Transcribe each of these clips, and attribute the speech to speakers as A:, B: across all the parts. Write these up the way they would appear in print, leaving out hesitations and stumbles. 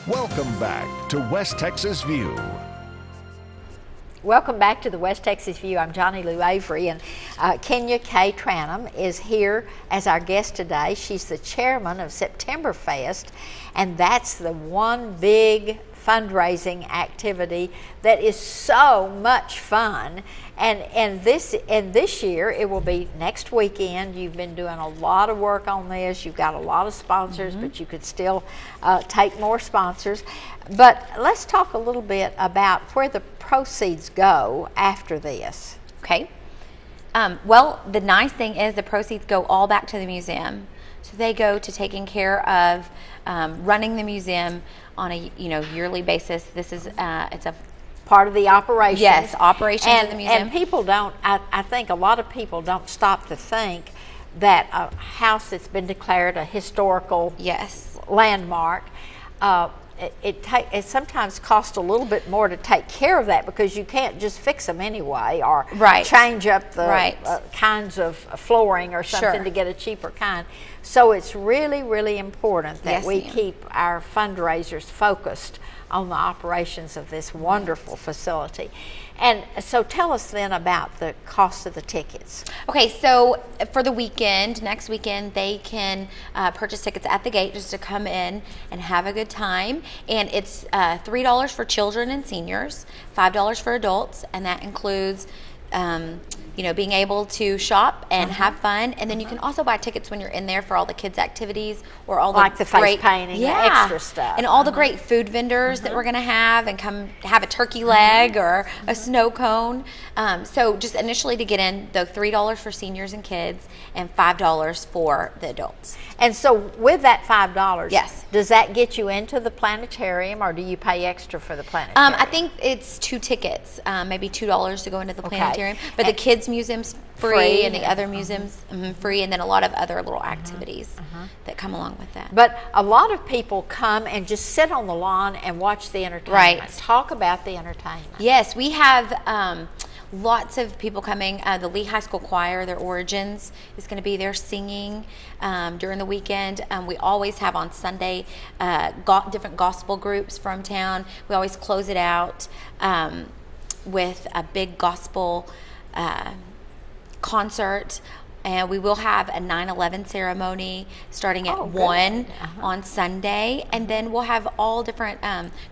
A: Welcome back to West Texas View.
B: Welcome back to the West Texas View. I'm Johnny Lou Avery, and Kenya K. Tranum is here as our guest today. She's the chairman of September Fest, and that's the one big fundraising activity that is so much fun. And this year it will be next weekend. You've been doing a lot of work on this. You've got a lot of sponsors, but you could still take more sponsors. But let's talk a little bit about where the proceeds go after this.
C: Okay. Well, the nice thing is the proceeds go all back to the museum. So they go to taking care of running the museum on a yearly basis. This is it's a
B: part of the operations.
C: Yes, operations of the museum.
B: And people don't, I think a lot of people don't stop to think that a house that's been declared a historical landmark, it sometimes costs a little bit more to take care of that, because you can't just fix them anyway, or change up the kinds of flooring or something to get a cheaper kind. So it's really, really important that we keep our fundraisers focused on the operations of this wonderful facility. And so tell us then about the cost of the tickets.
C: Okay, so for the weekend, next weekend, they can purchase tickets at the gate just to come in and have a good time. And it's $3 for children and seniors, $5 for adults, and that includes being able to shop and have fun. And then you can also buy tickets when you're in there for all the kids' activities, or all
B: the face painting, the extra stuff.
C: And all the great food vendors that we're going to have, and come have a turkey leg or a snow cone. So just initially to get in, though, $3 for seniors and kids and $5 for the adults.
B: And so with that $5, does that get you into the planetarium, or do you pay extra for the planetarium?
C: I think it's 2 tickets, maybe $2 to go into the planetarium. But the kids' museum's free, and the other museums free, and then a lot of other little activities that come along with that.
B: But a lot of people come and just sit on the lawn and watch the entertainment. Talk about the entertainment.
C: Yes, we have lots of people coming. The Lee High School Choir, their Origins, is going to be there singing during the weekend. We always have on Sunday different gospel groups from town. We always close it out with a big gospel concert. And we will have a 9/11 ceremony starting at 1 on Sunday. And then we'll have all different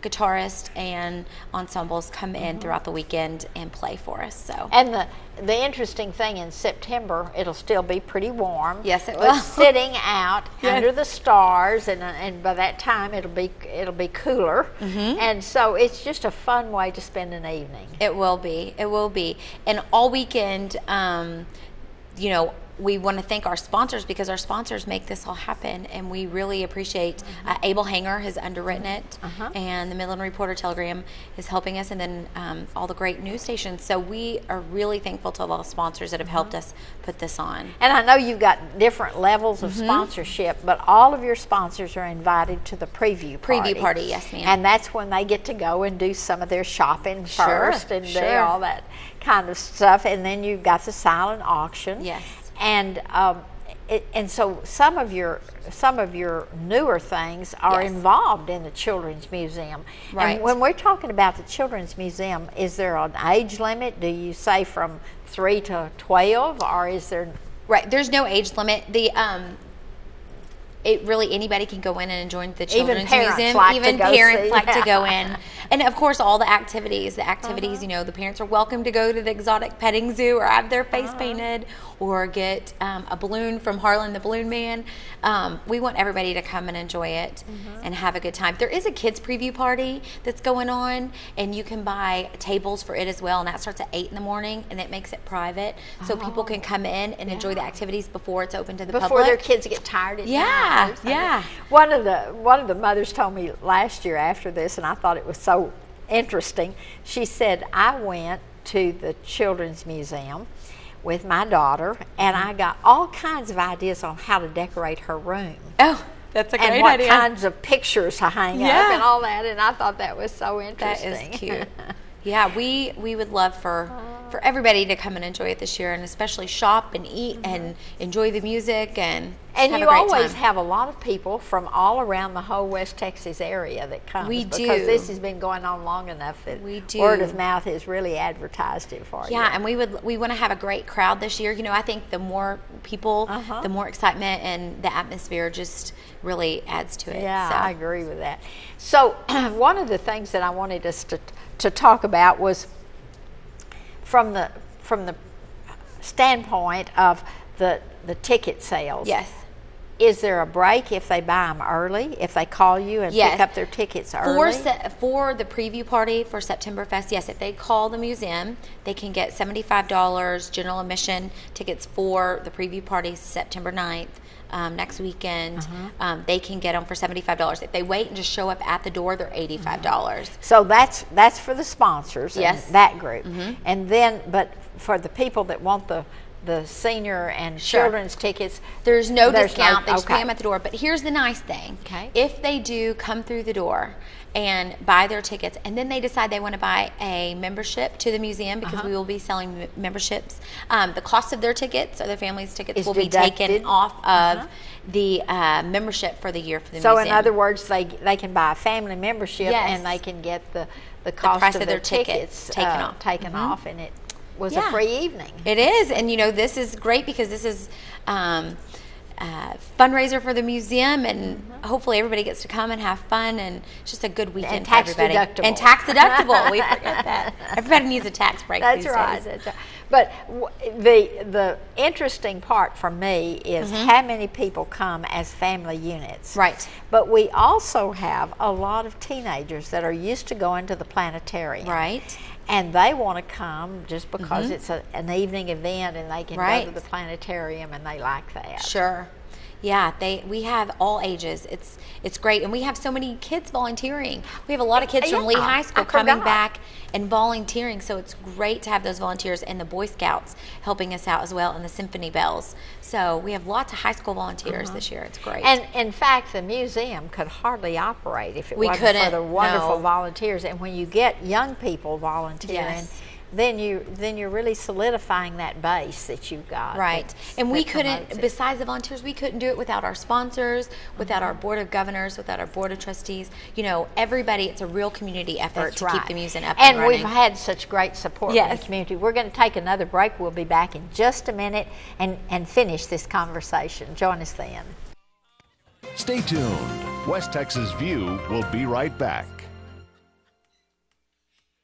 C: guitarists and ensembles come in throughout the weekend and play for us. So.
B: And the interesting thing, in September, it'll still be pretty warm.
C: Yes, it will.
B: Sitting out under the stars, and by that time it'll be cooler. And so it's just a fun way to spend an evening.
C: It will be. It will be. And all weekend, we want to thank our sponsors, because our sponsors make this all happen, and we really appreciate Abel Hanger has underwritten it, and the Midland Reporter Telegram is helping us, and then all the great news stations. So we are really thankful to all the sponsors that have helped us put this on.
B: And I know you've got different levels of sponsorship, but all of your sponsors are invited to the preview party.
C: Yes, ma'am.
B: And that's when they get to go and do some of their shopping first and do all that kind of stuff. And then you've got the silent auction.
C: Yes.
B: And and so some of your newer things are involved in the Children's Museum.
C: Right.
B: And when we're talking about the Children's Museum, is there an age limit? Do you say from 3 to 12, or is there?
C: Right. There's no age limit. Anybody can go in and join the Children's Museum. Even parents like to go in. And of course, all the activities, the parents are welcome to go to the exotic petting zoo, or have their face painted, or get a balloon from Harlan the Balloon Man. We want everybody to come and enjoy it and have a good time. There is a kids preview party that's going on, and you can buy tables for it as well, and that starts at 8 in the morning, and it makes it private, so people can come in and enjoy the activities before it's open to the public.
B: Before their kids get tired at night.
C: Yeah.
B: One of the mothers told me last year after this, and I thought it was so interesting. She said, I went to the Children's Museum with my daughter, and I got all kinds of ideas on how to decorate her room.
C: Oh, that's a great idea.
B: And what kinds of pictures to hang up and all that, and I thought that was so interesting.
C: That is cute. Yeah, we would love for for everybody to come and enjoy it this year, and especially shop and eat and enjoy the music and
B: you always have a lot of people from all around the whole West Texas area that come.
C: We do.
B: Because this has been going on long enough that word of mouth has really advertised it for you.
C: Yeah, and we want to have a great crowd this year. I think the more people, the more excitement, and the atmosphere just really adds to it.
B: Yeah, I agree with that. So one of the things that I wanted us to talk about was from the standpoint of the ticket sales.
C: Yes.
B: Is there a break if they buy them early, if they call you and pick up their tickets early?
C: For the preview party for Septemberfest, yes, if they call the museum, they can get $75 general admission tickets for the preview party September 9th. Next weekend, they can get them for $75. If they wait and just show up at the door, they're $85.
B: So that's for the sponsors,
C: yes,
B: and that group. And then, but for the people that want the senior and children's tickets,
C: there's no discount. They just pay them at the door. But here's the nice thing: if they do come through the door and buy their tickets, and then they decide they want to buy a membership to the museum, because we will be selling memberships, the cost of their tickets or their family's tickets will be taken off of the membership for the year for the museum.
B: So in other words, they can buy a family membership, and they can get the cost of their tickets taken off, and it was a free evening.
C: It is, and this is great because this is fundraiser for the museum, and hopefully everybody gets to come and have fun, and it's just a good weekend for everybody.
B: And
C: tax deductible. We forget that. Everybody needs a tax break.
B: That's
C: these
B: right.
C: days.
B: That's right. But the interesting part for me is how many people come as family units.
C: Right.
B: But we also have a lot of teenagers that are used to going to the planetarium.
C: Right.
B: And they want to come just because it's an evening event, and they can go to the planetarium, and they like that.
C: Sure. Yeah, we have all ages. It's great, and we have so many kids volunteering. We have a lot of kids from Lee High School coming back and volunteering, so it's great to have those volunteers, and the Boy Scouts helping us out as well, and the Symphony Bells. So we have lots of high school volunteers this year. It's great.
B: And in fact, the museum could hardly operate if it wasn't for the wonderful volunteers. And when you get young people volunteering, then you're really solidifying that base that you've got.
C: Right. And we couldn't, besides the volunteers, we couldn't do it without our sponsors, without our board of governors, without our board of trustees. Everybody, it's a real community effort to keep the museum up and running.
B: And we've had such great support from the community. We're going to take another break. We'll be back in just a minute and finish this conversation. Join us then.
A: Stay tuned. West Texas View will be right back.